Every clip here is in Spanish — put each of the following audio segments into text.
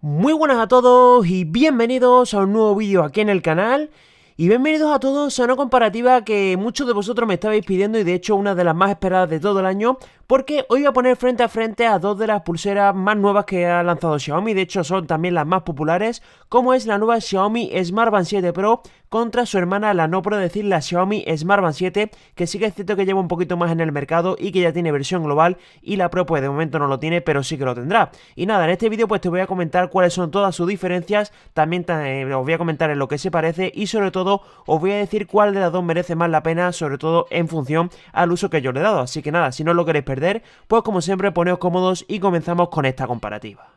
Muy buenas a todos y bienvenidos a un nuevo vídeo aquí en el canal. Y bienvenidos a todos a una comparativa que muchos de vosotros me estabais pidiendo y de hecho una de las más esperadas de todo el año, porque hoy voy a poner frente a frente a dos de las pulseras más nuevas que ha lanzado Xiaomi. De hecho son también las más populares, como es la nueva Xiaomi Smart Band 7 Pro contra su hermana, la no Pro, es decir, la Xiaomi Smart Band 7, que sí que es cierto que lleva un poquito más en el mercado y que ya tiene versión global, y la Pro pues de momento no lo tiene, pero sí que lo tendrá. Y nada, en este vídeo pues te voy a comentar cuáles son todas sus diferencias, también os voy a comentar en lo que se parece y sobre todo os voy a decir cuál de las dos merece más la pena, sobre todo en función al uso que yo le he dado. Así que nada, si no lo queréis perder, pues como siempre poneos cómodos y comenzamos con esta comparativa.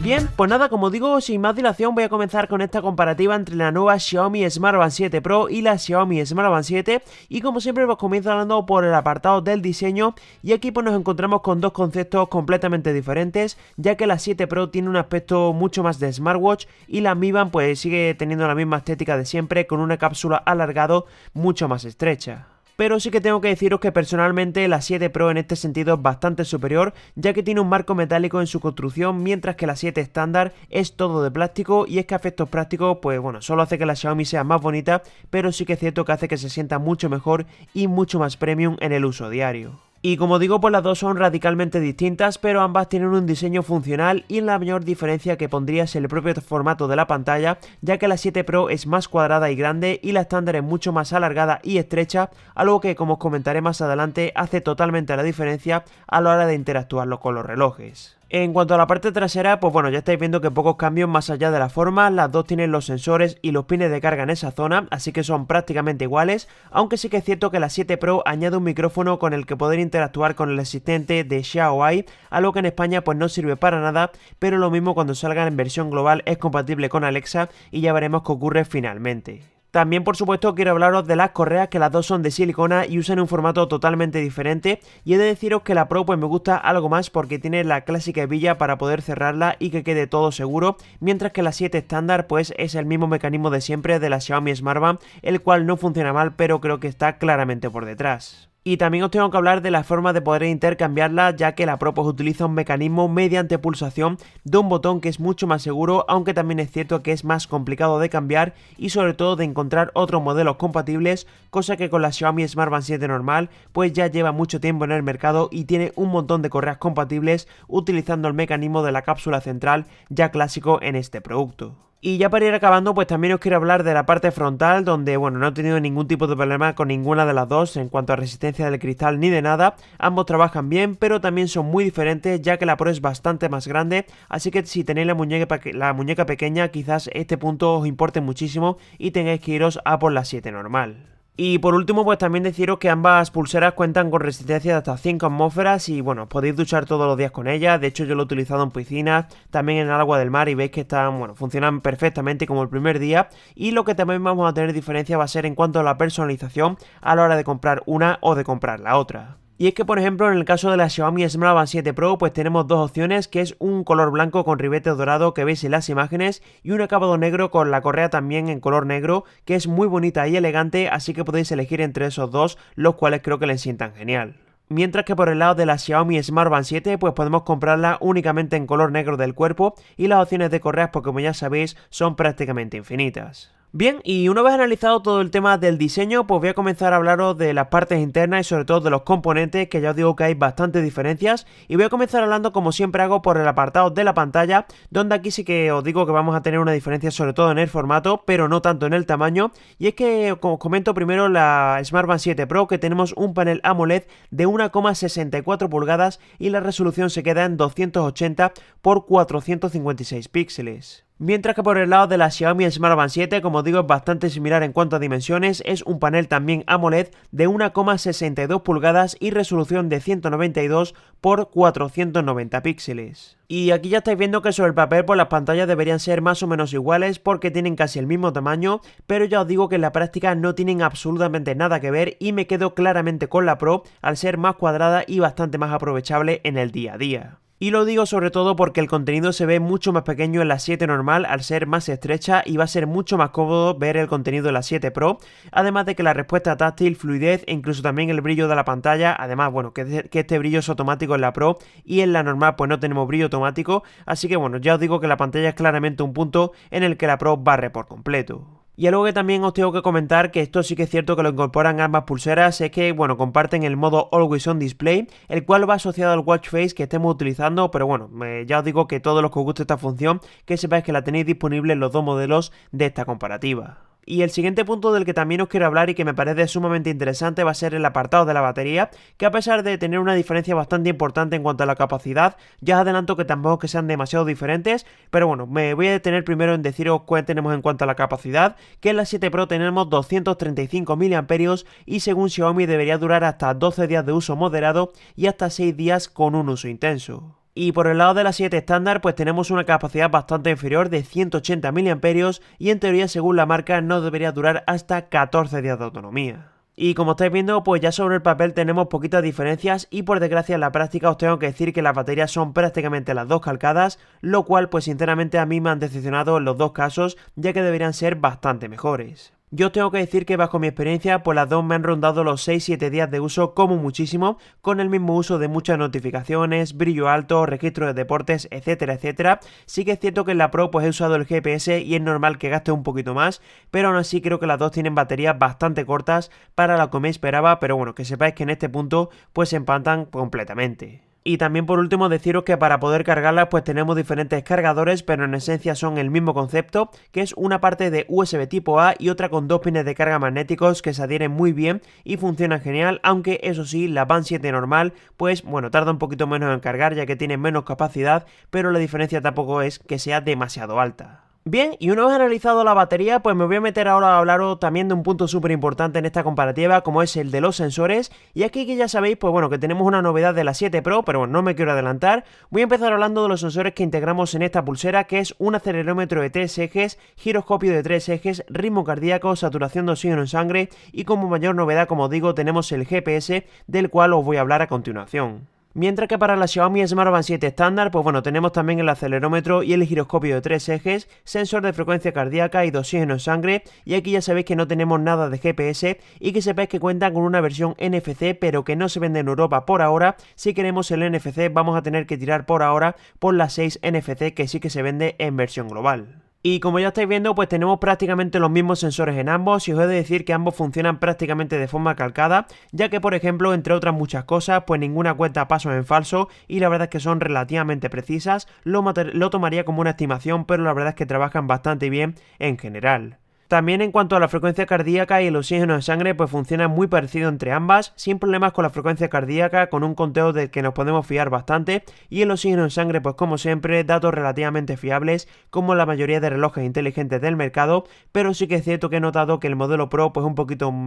Bien, pues nada, como digo, sin más dilación voy a comenzar con esta comparativa entre la nueva Xiaomi Smart Band 7 Pro y la Xiaomi Smart Band 7, y como siempre pues comienzo hablando por el apartado del diseño, y aquí pues nos encontramos con dos conceptos completamente diferentes, ya que la 7 Pro tiene un aspecto mucho más de smartwatch y la Mi Band pues sigue teniendo la misma estética de siempre, con una cápsula alargado mucho más estrecha. Pero sí que tengo que deciros que personalmente la 7 Pro en este sentido es bastante superior, ya que tiene un marco metálico en su construcción, mientras que la 7 estándar es todo de plástico, y es que a efectos prácticos pues bueno, solo hace que la Xiaomi sea más bonita, pero sí que es cierto que hace que se sienta mucho mejor y mucho más premium en el uso diario. Y como digo, pues las dos son radicalmente distintas, pero ambas tienen un diseño funcional, y la mayor diferencia que pondría es el propio formato de la pantalla, ya que la 7 Pro es más cuadrada y grande y la estándar es mucho más alargada y estrecha, algo que, como os comentaré más adelante, hace totalmente la diferencia a la hora de interactuar con los relojes. En cuanto a la parte trasera, pues bueno, ya estáis viendo que pocos cambios más allá de la forma. Las dos tienen los sensores y los pines de carga en esa zona, así que son prácticamente iguales, aunque sí que es cierto que la 7 Pro añade un micrófono con el que poder interactuar con el asistente de Xiaomi, algo que en España pues no sirve para nada, pero lo mismo cuando salga en versión global es compatible con Alexa, y ya veremos qué ocurre finalmente. También, por supuesto, quiero hablaros de las correas, que las dos son de silicona y usan un formato totalmente diferente, y he de deciros que la Pro pues me gusta algo más porque tiene la clásica hebilla para poder cerrarla y que quede todo seguro, mientras que la 7 estándar pues es el mismo mecanismo de siempre de la Xiaomi Smart Band, el cual no funciona mal, pero creo que está claramente por detrás. Y también os tengo que hablar de la forma de poder intercambiarla, ya que la Pro pues utiliza un mecanismo mediante pulsación de un botón que es mucho más seguro, aunque también es cierto que es más complicado de cambiar y sobre todo de encontrar otros modelos compatibles, cosa que con la Xiaomi Smart Band 7 normal pues ya lleva mucho tiempo en el mercado y tiene un montón de correas compatibles utilizando el mecanismo de la cápsula central, ya clásico en este producto. Y ya para ir acabando, pues también os quiero hablar de la parte frontal, donde bueno, no he tenido ningún tipo de problema con ninguna de las dos en cuanto a resistencia del cristal ni de nada. Ambos trabajan bien, pero también son muy diferentes, ya que la Pro es bastante más grande, así que si tenéis la muñeca pequeña, quizás este punto os importe muchísimo y tengáis que iros a por la 7 normal. Y por último, pues también deciros que ambas pulseras cuentan con resistencia de hasta 5 atmósferas y bueno, podéis duchar todos los días con ellas. De hecho, yo lo he utilizado en piscinas, también en el agua del mar, y veis que están, bueno, funcionan perfectamente como el primer día. Y lo que también vamos a tener diferencia va a ser en cuanto a la personalización a la hora de comprar una o de comprar la otra. Y es que, por ejemplo, en el caso de la Xiaomi Smart Band 7 Pro, pues tenemos dos opciones, que es un color blanco con ribete dorado que veis en las imágenes, y un acabado negro con la correa también en color negro, que es muy bonita y elegante, así que podéis elegir entre esos dos, los cuales creo que les sientan genial. Mientras que por el lado de la Xiaomi Smart Band 7 pues podemos comprarla únicamente en color negro del cuerpo, y las opciones de correas pues como ya sabéis son prácticamente infinitas. Bien, y una vez analizado todo el tema del diseño, pues voy a comenzar a hablaros de las partes internas y sobre todo de los componentes, que ya os digo que hay bastantes diferencias, y voy a comenzar hablando como siempre hago por el apartado de la pantalla, donde aquí sí que os digo que vamos a tener una diferencia sobre todo en el formato, pero no tanto en el tamaño, y es que, como os comento, primero la Smart Band 7 Pro, que tenemos un panel AMOLED de 1,64 pulgadas y la resolución se queda en 280 por 456 píxeles. Mientras que por el lado de la Xiaomi Smart Band 7, como digo, es bastante similar en cuanto a dimensiones, es un panel también AMOLED de 1,62 pulgadas y resolución de 192 por 490 píxeles. Y aquí ya estáis viendo que sobre el papel pues las pantallas deberían ser más o menos iguales porque tienen casi el mismo tamaño, pero ya os digo que en la práctica no tienen absolutamente nada que ver, y me quedo claramente con la Pro al ser más cuadrada y bastante más aprovechable en el día a día. Y lo digo sobre todo porque el contenido se ve mucho más pequeño en la 7 normal al ser más estrecha y va a ser mucho más cómodo ver el contenido de la 7 Pro, además de que la respuesta táctil, fluidez e incluso también el brillo de la pantalla, además bueno, que este brillo es automático en la Pro y en la normal pues no tenemos brillo automático, así que bueno, ya os digo que la pantalla es claramente un punto en el que la Pro barre por completo. Y algo que también os tengo que comentar, que esto sí que es cierto que lo incorporan ambas pulseras, es que, bueno, comparten el modo Always On Display, el cual va asociado al Watch Face que estemos utilizando, pero bueno, ya os digo que todos los que os guste esta función, que sepáis que la tenéis disponible en los dos modelos de esta comparativa. Y el siguiente punto del que también os quiero hablar y que me parece sumamente interesante va a ser el apartado de la batería, que a pesar de tener una diferencia bastante importante en cuanto a la capacidad, ya os adelanto que tampoco que sean demasiado diferentes, pero bueno, me voy a detener primero en deciros cuál tenemos en cuanto a la capacidad, que en la 7 Pro tenemos 235 mAh y según Xiaomi debería durar hasta 12 días de uso moderado y hasta 6 días con un uso intenso. Y por el lado de la 7 estándar pues tenemos una capacidad bastante inferior de 180 mAh y en teoría según la marca no debería durar hasta 14 días de autonomía. Y como estáis viendo pues ya sobre el papel tenemos poquitas diferencias y por desgracia en la práctica os tengo que decir que las baterías son prácticamente las dos calcadas, lo cual pues sinceramente a mí me han decepcionado en los dos casos ya que deberían ser bastante mejores. Yo tengo que decir que bajo mi experiencia, pues las dos me han rondado los 6-7 días de uso como muchísimo, con el mismo uso de muchas notificaciones, brillo alto, registro de deportes, etcétera, etcétera. Sí que es cierto que en la Pro pues he usado el GPS y es normal que gaste un poquito más, pero aún así creo que las dos tienen baterías bastante cortas para lo que me esperaba, pero bueno, que sepáis que en este punto pues se empatan completamente. Y también por último deciros que para poder cargarlas pues tenemos diferentes cargadores, pero en esencia son el mismo concepto, que es una parte de USB tipo A y otra con dos pines de carga magnéticos que se adhieren muy bien y funcionan genial, aunque eso sí, la Band 7 normal pues bueno, tarda un poquito menos en cargar ya que tiene menos capacidad, pero la diferencia tampoco es que sea demasiado alta. Bien, y una vez analizado la batería, pues me voy a meter ahora a hablaros también de un punto súper importante en esta comparativa, como es el de los sensores. Y aquí que ya sabéis, pues bueno, que tenemos una novedad de la 7 Pro, pero bueno, no me quiero adelantar. Voy a empezar hablando de los sensores que integramos en esta pulsera, que es un acelerómetro de 3 ejes, giroscopio de 3 ejes, ritmo cardíaco, saturación de oxígeno en sangre y como mayor novedad, como digo, tenemos el GPS, del cual os voy a hablar a continuación. Mientras que para la Xiaomi Smart Band 7 estándar, pues bueno, tenemos también el acelerómetro y el giroscopio de 3 ejes, sensor de frecuencia cardíaca y de oxígeno en sangre, y aquí ya sabéis que no tenemos nada de GPS y que sepáis que cuentan con una versión NFC, pero que no se vende en Europa por ahora. Si queremos el NFC vamos a tener que tirar por ahora por la 6 NFC que sí que se vende en versión global. Y como ya estáis viendo, pues tenemos prácticamente los mismos sensores en ambos y os he de decir que ambos funcionan prácticamente de forma calcada, ya que por ejemplo, entre otras muchas cosas, pues ninguna cuenta pasos en falso y la verdad es que son relativamente precisas, lo tomaría como una estimación, pero la verdad es que trabajan bastante bien en general. También en cuanto a la frecuencia cardíaca y el oxígeno en sangre, pues funciona muy parecido entre ambas, sin problemas con la frecuencia cardíaca, con un conteo del que nos podemos fiar bastante, y el oxígeno en sangre, pues como siempre, datos relativamente fiables, como la mayoría de relojes inteligentes del mercado, pero sí que es cierto que he notado que el modelo Pro pues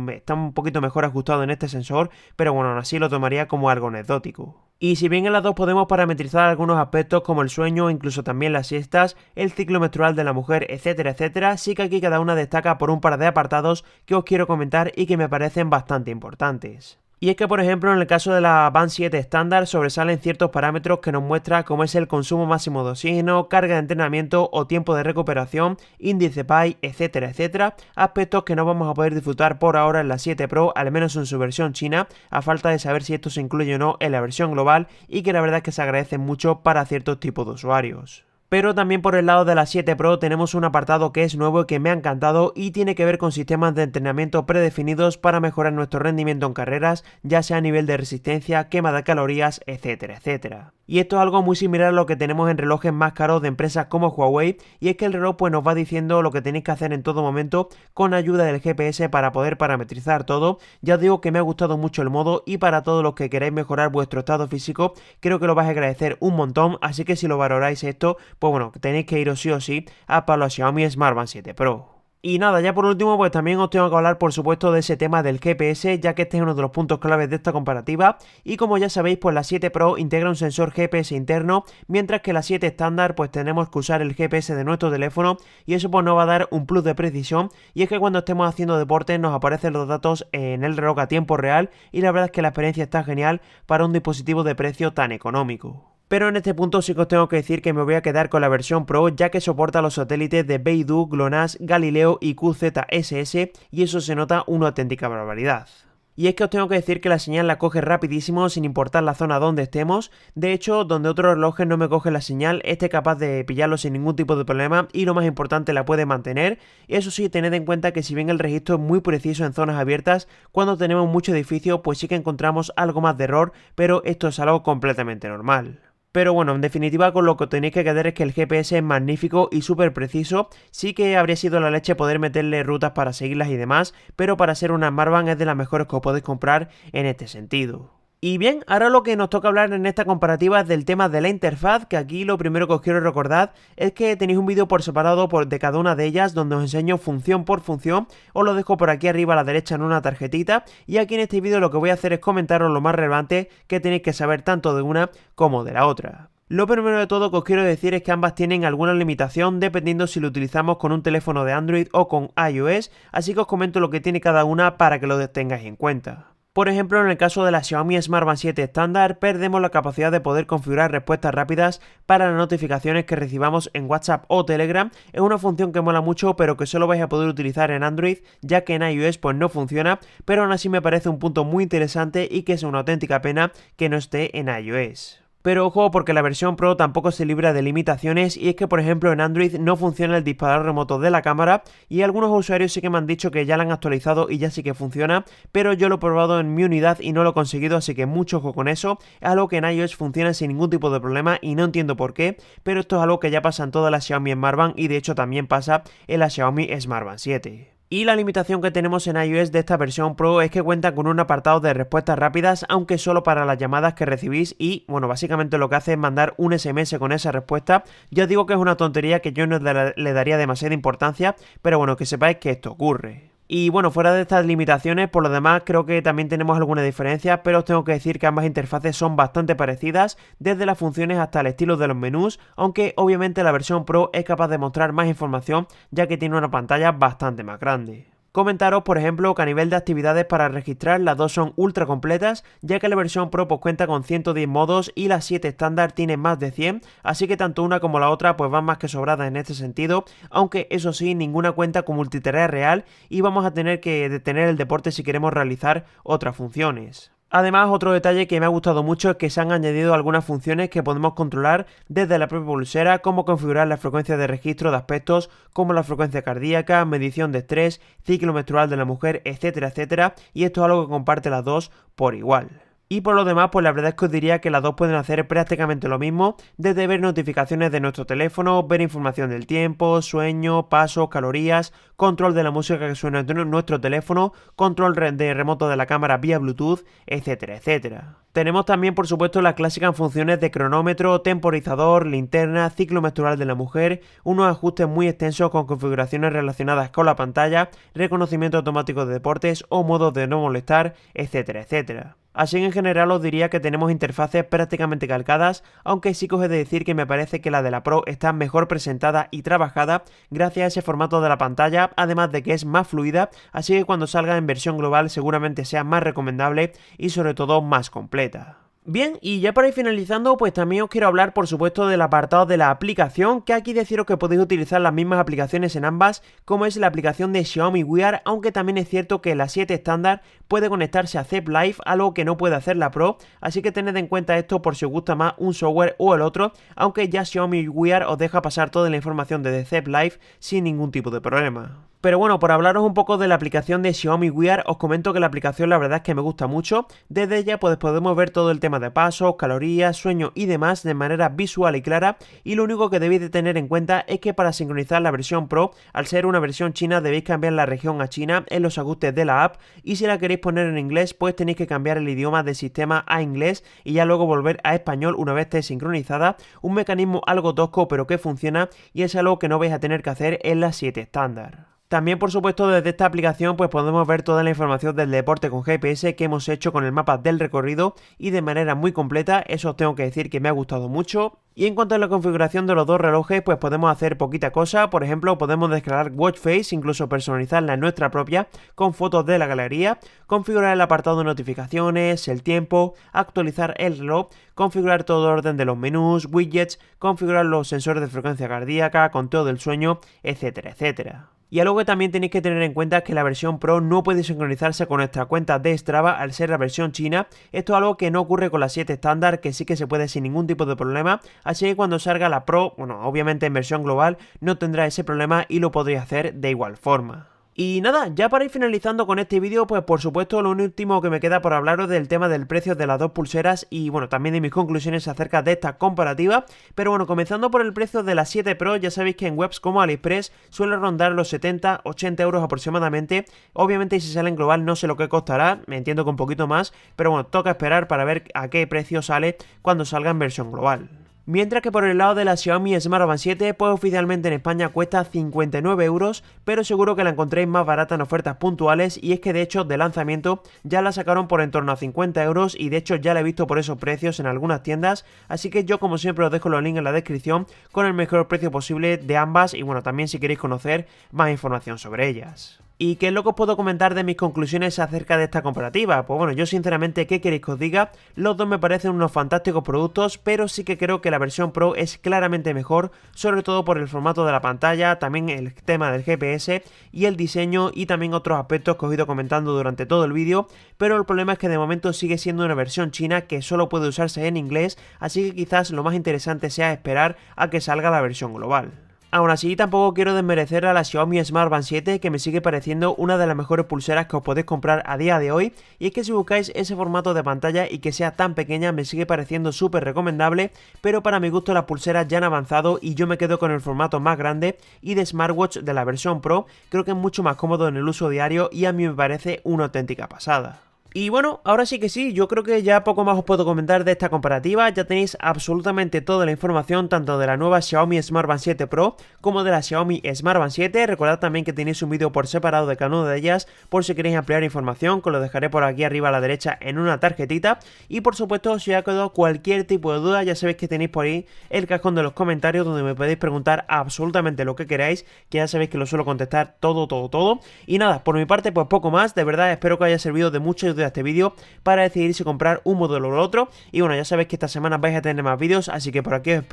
está un poquito mejor ajustado en este sensor, pero bueno, aún así lo tomaría como algo anecdótico. Y si bien en las dos podemos parametrizar algunos aspectos como el sueño, incluso también las siestas, el ciclo menstrual de la mujer, etcétera, etcétera, sí que aquí cada una destaca por un par de apartados que os quiero comentar y que me parecen bastante importantes. Y es que por ejemplo en el caso de la Band 7 estándar sobresalen ciertos parámetros que nos muestra como es el consumo máximo de oxígeno, carga de entrenamiento o tiempo de recuperación, índice PAI, etcétera, etcétera, aspectos que no vamos a poder disfrutar por ahora en la 7 Pro, al menos en su versión china, a falta de saber si esto se incluye o no en la versión global y que la verdad es que se agradece mucho para ciertos tipos de usuarios. Pero también por el lado de la 7 Pro tenemos un apartado que es nuevo y que me ha encantado y tiene que ver con sistemas de entrenamiento predefinidos para mejorar nuestro rendimiento en carreras, ya sea a nivel de resistencia, quema de calorías, etcétera, etcétera. Y esto es algo muy similar a lo que tenemos en relojes más caros de empresas como Huawei, y es que el reloj pues nos va diciendo lo que tenéis que hacer en todo momento con ayuda del GPS para poder parametrizar todo. Ya os digo que me ha gustado mucho el modo y para todos los que queráis mejorar vuestro estado físico creo que lo vais a agradecer un montón, así que si lo valoráis esto, pues bueno, tenéis que iros sí o sí a para los Xiaomi Smart Band 7 Pro. Y nada, ya por último, pues también os tengo que hablar por supuesto de ese tema del GPS, ya que este es uno de los puntos claves de esta comparativa, y como ya sabéis, pues la 7 Pro integra un sensor GPS interno, mientras que la 7 estándar pues tenemos que usar el GPS de nuestro teléfono, y eso pues nos va a dar un plus de precisión, y es que cuando estemos haciendo deporte nos aparecen los datos en el reloj a tiempo real, y la verdad es que la experiencia está genial para un dispositivo de precio tan económico. Pero en este punto sí que os tengo que decir que me voy a quedar con la versión Pro, ya que soporta los satélites de Beidou, GLONASS, Galileo y QZSS, y eso se nota una auténtica barbaridad. Y es que os tengo que decir que la señal la coge rapidísimo sin importar la zona donde estemos. De hecho, donde otros relojes no me cogen la señal, este es capaz de pillarlo sin ningún tipo de problema y lo más importante, la puede mantener. Eso sí, tened en cuenta que si bien el registro es muy preciso en zonas abiertas, cuando tenemos mucho edificio pues sí que encontramos algo más de error, pero esto es algo completamente normal. Pero bueno, en definitiva con lo que tenéis que quedar es que el GPS es magnífico y súper preciso. Sí que habría sido la leche poder meterle rutas para seguirlas y demás, pero para ser una Smartband es de las mejores que os podéis comprar en este sentido. Y bien, ahora lo que nos toca hablar en esta comparativa es del tema de la interfaz, que aquí lo primero que os quiero recordar es que tenéis un vídeo por separado de cada una de ellas donde os enseño función por función. Os lo dejo por aquí arriba a la derecha en una tarjetita, y aquí en este vídeo lo que voy a hacer es comentaros lo más relevante que tenéis que saber tanto de una como de la otra. Lo primero de todo que os quiero decir es que ambas tienen alguna limitación dependiendo si lo utilizamos con un teléfono de Android o con iOS, así que os comento lo que tiene cada una para que lo tengáis en cuenta. Por ejemplo, en el caso de la Xiaomi Smartband 7 estándar, perdemos la capacidad de poder configurar respuestas rápidas para las notificaciones que recibamos en WhatsApp o Telegram. Es una función que mola mucho, pero que solo vais a poder utilizar en Android, ya que en iOS pues no funciona, pero aún así me parece un punto muy interesante y que es una auténtica pena que no esté en iOS. Pero ojo, porque la versión Pro tampoco se libra de limitaciones, y es que por ejemplo en Android no funciona el disparador remoto de la cámara, y algunos usuarios sí que me han dicho que ya la han actualizado y ya sí que funciona, pero yo lo he probado en mi unidad y no lo he conseguido, así que mucho ojo con eso. Es algo que en iOS funciona sin ningún tipo de problema y no entiendo por qué, pero esto es algo que ya pasa en todas las Xiaomi Smartband y de hecho también pasa en la Xiaomi Smartband 7. Y la limitación que tenemos en iOS de esta versión Pro es que cuenta con un apartado de respuestas rápidas, aunque solo para las llamadas que recibís, y bueno, básicamente lo que hace es mandar un SMS con esa respuesta. Ya os digo que es una tontería que yo no le daría demasiada importancia, pero bueno, que sepáis que esto ocurre. Y bueno, fuera de estas limitaciones, por lo demás creo que también tenemos alguna diferencia, pero os tengo que decir que ambas interfaces son bastante parecidas, desde las funciones hasta el estilo de los menús, aunque obviamente la versión Pro es capaz de mostrar más información, ya que tiene una pantalla bastante más grande. Comentaros, por ejemplo, que a nivel de actividades para registrar, las dos son ultra completas, ya que la versión Pro pues cuenta con 110 modos y la 7 estándar tiene más de 100, así que tanto una como la otra pues van más que sobradas en este sentido, aunque eso sí, ninguna cuenta con multitarea real y vamos a tener que detener el deporte si queremos realizar otras funciones. Además, otro detalle que me ha gustado mucho es que se han añadido algunas funciones que podemos controlar desde la propia pulsera, como configurar la frecuencia de registro de aspectos como la frecuencia cardíaca, medición de estrés, ciclo menstrual de la mujer, etcétera, etcétera, y esto es algo que comparte las dos por igual. Y por lo demás, pues la verdad es que os diría que las dos pueden hacer prácticamente lo mismo, desde ver notificaciones de nuestro teléfono, ver información del tiempo, sueño, pasos, calorías, control de la música que suena en nuestro teléfono, control de remoto de la cámara vía Bluetooth, etcétera, etcétera. Tenemos también, por supuesto, las clásicas funciones de cronómetro, temporizador, linterna, ciclo menstrual de la mujer, unos ajustes muy extensos con configuraciones relacionadas con la pantalla, reconocimiento automático de deportes o modos de no molestar, etcétera, etcétera. Así en general os diría que tenemos interfaces prácticamente calcadas, aunque sí que os he de decir que me parece que la de la Pro está mejor presentada y trabajada gracias a ese formato de la pantalla, además de que es más fluida, así que cuando salga en versión global seguramente sea más recomendable y sobre todo más completa. Bien, y ya para ir finalizando, pues también os quiero hablar por supuesto del apartado de la aplicación, que aquí deciros que podéis utilizar las mismas aplicaciones en ambas, como es la aplicación de Xiaomi Wear, aunque también es cierto que la 7 estándar puede conectarse a Zepp Live, algo que no puede hacer la Pro, así que tened en cuenta esto por si os gusta más un software o el otro, aunque ya Xiaomi Wear os deja pasar toda la información desde Zepp Live sin ningún tipo de problema. Pero bueno, por hablaros un poco de la aplicación de Xiaomi Wear, os comento que la aplicación la verdad es que me gusta mucho. Desde ella pues podemos ver todo el tema de pasos, calorías, sueño y demás de manera visual y clara, y lo único que debéis de tener en cuenta es que para sincronizar la versión Pro, al ser una versión china debéis cambiar la región a China en los ajustes de la app, y si la queréis poner en inglés pues tenéis que cambiar el idioma del sistema a inglés y ya luego volver a español una vez esté sincronizada, un mecanismo algo tosco pero que funciona, y es algo que no vais a tener que hacer en la 7 estándar. También, por supuesto, desde esta aplicación pues podemos ver toda la información del deporte con GPS que hemos hecho con el mapa del recorrido y de manera muy completa. Eso os tengo que decir que me ha gustado mucho. Y en cuanto a la configuración de los dos relojes, pues podemos hacer poquita cosa. Por ejemplo, podemos descargar Watch Face, incluso personalizarla en nuestra propia, con fotos de la galería, configurar el apartado de notificaciones, el tiempo, actualizar el reloj, configurar todo el orden de los menús, widgets, configurar los sensores de frecuencia cardíaca, conteo del sueño, etcétera, etcétera. Y algo que también tenéis que tener en cuenta es que la versión Pro no puede sincronizarse con nuestra cuenta de Strava al ser la versión china. Esto es algo que no ocurre con la 7 estándar, que sí que se puede sin ningún tipo de problema. Así que cuando salga la Pro, bueno, obviamente en versión global, no tendrá ese problema y lo podréis hacer de igual forma. Y nada, ya para ir finalizando con este vídeo, pues por supuesto lo último que me queda por hablaros del tema del precio de las dos pulseras y bueno, también de mis conclusiones acerca de esta comparativa. Pero bueno, comenzando por el precio de la 7 Pro, ya sabéis que en webs como AliExpress suele rondar los 70-80 euros aproximadamente. Obviamente si sale en global no sé lo que costará, me entiendo que un poquito más, pero bueno, toca esperar para ver a qué precio sale cuando salga en versión global. Mientras que por el lado de la Xiaomi Smart Band 7, pues oficialmente en España cuesta 59 euros, pero seguro que la encontréis más barata en ofertas puntuales y es que de hecho de lanzamiento ya la sacaron por en torno a 50 euros y de hecho ya la he visto por esos precios en algunas tiendas, así que yo como siempre os dejo los links en la descripción con el mejor precio posible de ambas y bueno, también si queréis conocer más información sobre ellas. ¿Y qué es lo que os puedo comentar de mis conclusiones acerca de esta comparativa? Pues bueno, yo sinceramente, ¿qué queréis que os diga? Los dos me parecen unos fantásticos productos, pero sí que creo que la versión Pro es claramente mejor, sobre todo por el formato de la pantalla, también el tema del GPS y el diseño y también otros aspectos que os he ido comentando durante todo el vídeo, pero el problema es que de momento sigue siendo una versión china que solo puede usarse en inglés, así que quizás lo más interesante sea esperar a que salga la versión global. Aún así, tampoco quiero desmerecer a la Xiaomi Smart Band 7, que me sigue pareciendo una de las mejores pulseras que os podéis comprar a día de hoy, y es que si buscáis ese formato de pantalla y que sea tan pequeña me sigue pareciendo súper recomendable, pero para mi gusto las pulseras ya han avanzado y yo me quedo con el formato más grande y de smartwatch de la versión Pro. Creo que es mucho más cómodo en el uso diario y a mí me parece una auténtica pasada. Y bueno, ahora sí que sí, yo creo que ya poco más os puedo comentar de esta comparativa. Ya tenéis absolutamente toda la información tanto de la nueva Xiaomi Smart Band 7 Pro como de la Xiaomi Smart Band 7. Recordad también que tenéis un vídeo por separado de cada una de ellas por si queréis ampliar información, que lo dejaré por aquí arriba a la derecha en una tarjetita. Y por supuesto, si os ha quedado cualquier tipo de duda, ya sabéis que tenéis por ahí el cajón de los comentarios donde me podéis preguntar absolutamente lo que queráis, que ya sabéis que lo suelo contestar todo. Y nada, por mi parte pues poco más, de verdad espero que haya servido de mucha ayuda este vídeo para decidir si comprar un modelo o el otro. Y bueno, ya sabéis que esta semana vais a tener más vídeos, así que por aquí os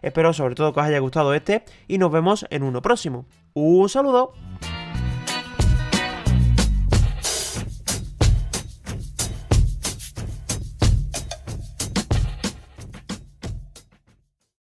espero sobre todo que os haya gustado este y nos vemos en uno próximo. ¡Un saludo!